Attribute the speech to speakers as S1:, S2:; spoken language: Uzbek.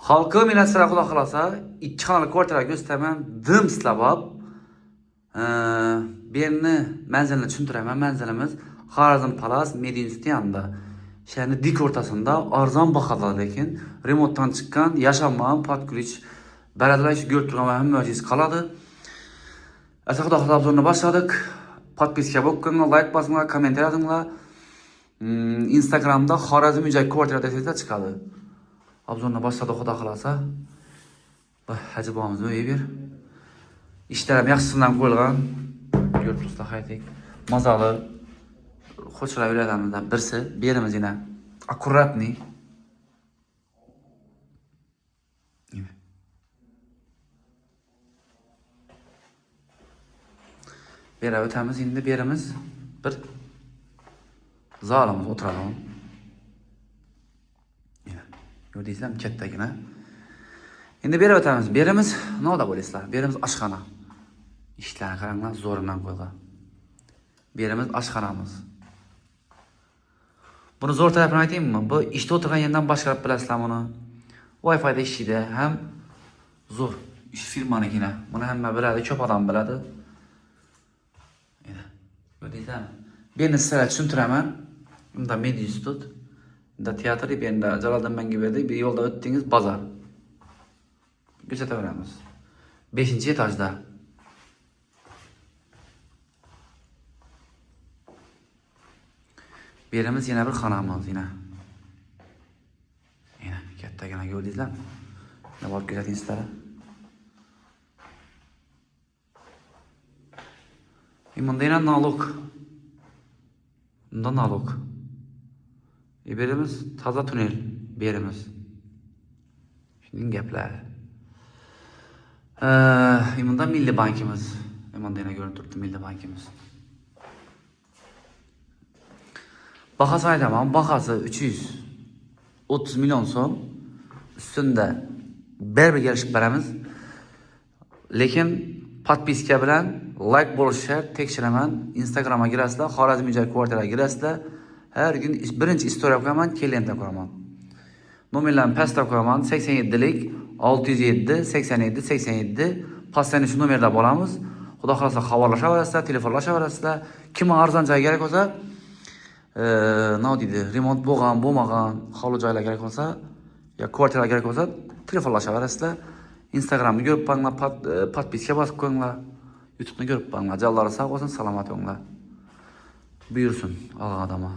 S1: Halkı millet sıra kula kalasa, 2 kanalı kvartira göstermem, dım slabab. Birini menziline düşündüremem. Menzilimiz Harazm Palas Medinüstü yanında. Şehrin dik ortasında arzan bakada lekin remonttan çıkan yaşanmayan Patkuriç belediyeler işi görüntülen ve mühendis kaladı. Esas da abzoruna başladık. Podpiska bakınla, like basınla, komentar yazınla. Instagram'da Harazm Mücahit Kvartira deseniz çıkadı. Abzoruna başladık o da kalasa. Hacı babamız öyle bir. İşlerim yaxşısından qo'yilgan. Görüp turibsizlar haytik. Mazalı xo'chilaveradiganlardan birisi. Berimiz yana akkuratniy. Bera o'tamiz endi berimiz bir zalimiz o'tiradi. Gördingizlarmi kattagina. Endi bera o'tamiz. Berimiz nima bo'lasizlar? Berimiz oshxona. İşlerini qaranglar, zo'rinan qo'ygan. Berimiz oshxonamiz. Buni zo'r tarafini aytaymi? Bu ishda o'tirgan yerdan boshqarib bilasizlar buni. Wi-Fi'da ishlaydi, ham zo'r. Ish firmanikina. Buni hamma biladi, ko'p odam biladi. Gördingizlarmi? Beni sizlarga tushuntiraman. Bunda media institut, bunda teatr, bunda Jaloliddin Manguberdi, bir yo'lda o'tdingiz bozor. Ko'rsataveramiz. 5-etajda. Berimiz yana bir xonamiz yana. Yana kattagina gördingizlarmi? Mana borib ko'ratingizlar. Bunda yana nalog. Bunda nalog. Berimiz toza tunnel berimiz. Shuning gaplari. Bunda Milliy bankimiz. Bunda yana ko'rinib turibdi Milliy bankimiz. Bahası aytaman, bahası 330 milyon so'm. Üstünde bir gelişib beramiz. Lekin podpiska bilan like bo'lishi shart. Tekshiraman. Instagramga girasizlar, Xorazm Mücahit Kvartiraga girasizlar. Her gün birinchi istoriya qo'yaman, klientga qo'yaman. Nomerlarni pastga qo'yaman. 87lik 607 87 87. Pastdan shu nomerlarni olamiz. Xudo xolasa xabarlashaverasizlar, telefonlashaverasizlar. Kim arzon joy kerak bo'lsa, nima deydi, remont bo'lmagan, hovli joylar kerak bo'lsa, yo kvartira kerak bo'lsa, telefonlashaverasizlar. Instagramni ko'rib qo'yinglar, podpiska bosib qo'yinglar. YouTube'ni ko'rib qo'yinglar. Jallari sog' bo'lsin, salomat bo'linglar. Buyursin, alg'adama.